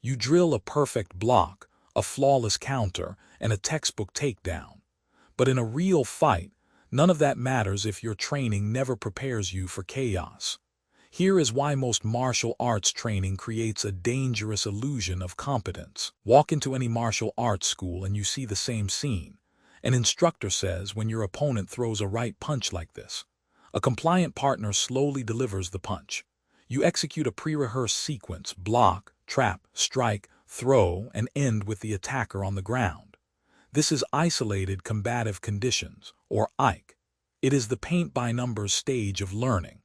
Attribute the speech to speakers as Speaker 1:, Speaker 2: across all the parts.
Speaker 1: You drill a perfect block, a flawless counter, and a textbook takedown. But in a real fight, none of that matters if your training never prepares you for chaos. Here is why most martial arts training creates a dangerous illusion of competence. Walk into any martial arts school and you see the same scene. An instructor says when your opponent throws a right punch like this, a compliant partner slowly delivers the punch. You execute a pre-rehearsed sequence, block, trap, strike, throw, and end with the attacker on the ground. This is isolated combative conditions, or IC. It is the paint-by-numbers stage of learning.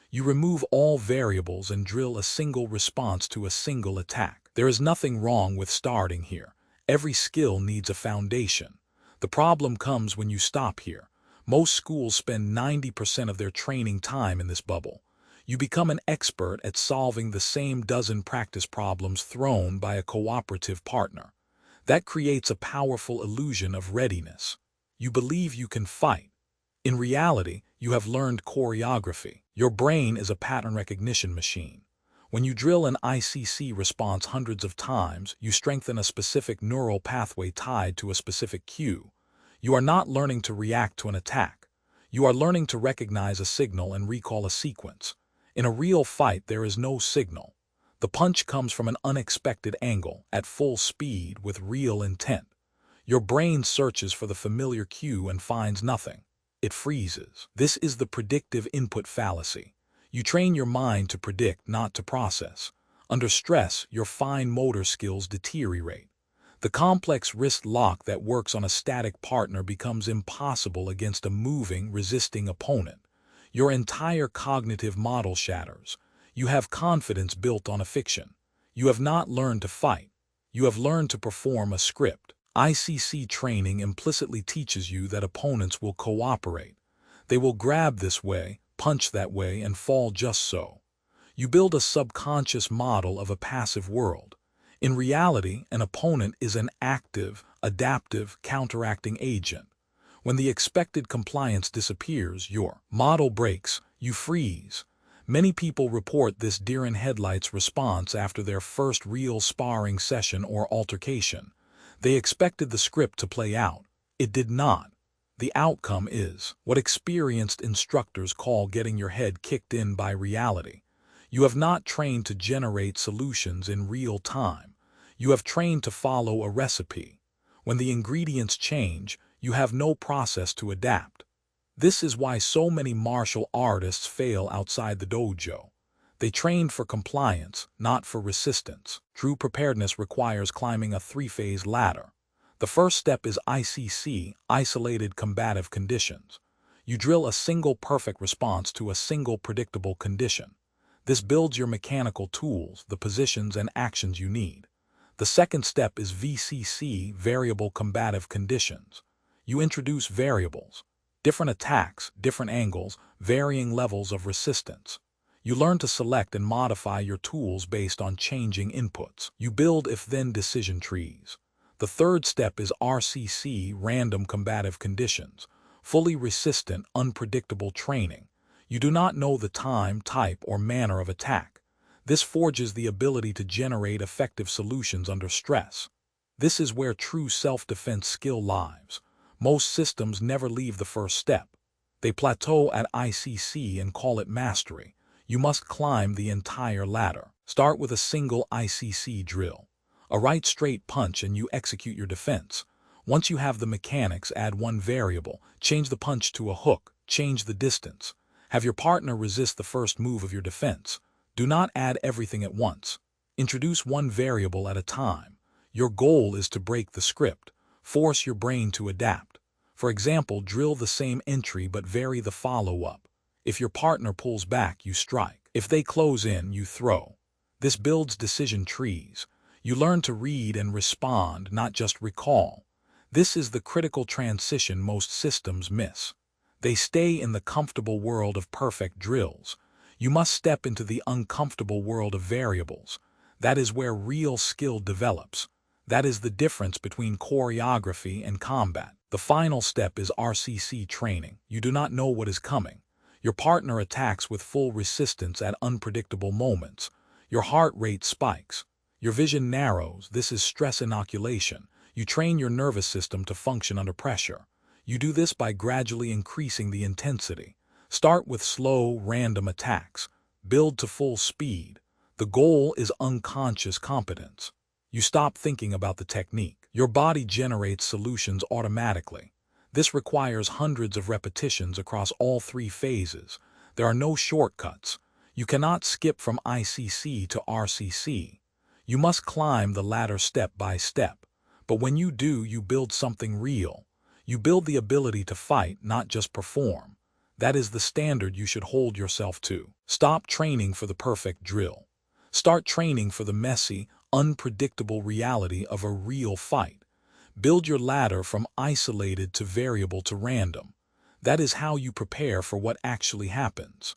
Speaker 1: You remove all variables and drill a single response to a single attack. There is nothing wrong with starting here. Every skill needs a foundation. The problem comes when you stop here. Most schools spend 90% of their training time in this bubble. You become an expert at solving the same dozen practice problems thrown by a cooperative partner. That creates a powerful illusion of readiness. You believe you can fight. In reality, you have learned choreography. Your brain is a pattern recognition machine. When you drill an ICC response hundreds of times, you strengthen a specific neural pathway tied to a specific cue. You are not learning to react to an attack. You are learning to recognize a signal and recall a sequence. In a real fight, there is no signal. The punch comes from an unexpected angle, at full speed, with real intent. Your brain searches for the familiar cue and finds nothing. It freezes. This is the predictive input fallacy. You train your mind to predict, not to process. Under stress, your fine motor skills deteriorate. The complex wrist lock that works on a static partner becomes impossible against a moving, resisting opponent. Your entire cognitive model shatters. You have confidence built on a fiction. You have not learned to fight. You have learned to perform a script. ICC training implicitly teaches you that opponents will cooperate. They will grab this way, punch that way, and fall just so. You build a subconscious model of a passive world. In reality, an opponent is an active, adaptive, counteracting agent. When the expected compliance disappears, your model breaks, you freeze. Many people report this deer-in-headlights response after their first real sparring session or altercation. They expected the script to play out. It did not. The outcome is what experienced instructors call getting your head kicked in by reality. You have not trained to generate solutions in real time. You have trained to follow a recipe. When the ingredients change, you have no process to adapt. This is why so many martial artists fail outside the dojo. They trained for compliance, not for resistance. True preparedness requires climbing a three-phase ladder. The first step is ICC, isolated combative conditions. You drill a single perfect response to a single predictable condition. This builds your mechanical tools, the positions and actions you need. The second step is VCC, variable combative conditions. You introduce variables, different attacks, different angles, varying levels of resistance. You learn to select and modify your tools based on changing inputs. You build if-then decision trees. The third step is RCC, random combative conditions, fully resistant, unpredictable training. You do not know the time, type, or manner of attack. This forges the ability to generate effective solutions under stress. This is where true self-defense skill lies. Most systems never leave the first step. They plateau at ICC and call it mastery. You must climb the entire ladder. Start with a single ICC drill. A right straight punch and you execute your defense. Once you have the mechanics, add one variable. Change the punch to a hook. Change the distance. Have your partner resist the first move of your defense. Do not add everything at once. Introduce one variable at a time. Your goal is to break the script. Force your brain to adapt. For example, drill the same entry but vary the follow-up. If your partner pulls back, you strike. If they close in, you throw. This builds decision trees. You learn to read and respond, not just recall. This is the critical transition most systems miss. They stay in the comfortable world of perfect drills. You must step into the uncomfortable world of variables. That is where real skill develops. That is the difference between choreography and combat. The final step is RCC training. You do not know what is coming. Your partner attacks with full resistance at unpredictable moments. Your heart rate spikes. Your vision narrows. This is stress inoculation. You train your nervous system to function under pressure. You do this by gradually increasing the intensity. Start with slow, random attacks. Build to full speed. The goal is unconscious competence. You stop thinking about the technique. Your body generates solutions automatically. This requires hundreds of repetitions across all 3 phases. There are no shortcuts. You cannot skip from ICC to RCC. You must climb the ladder step by step. But when you do, you build something real. You build the ability to fight, not just perform. That is the standard you should hold yourself to. Stop training for the perfect drill. Start training for the messy, unpredictable reality of a real fight. Build your ladder from isolated to variable to random. That is how you prepare for what actually happens.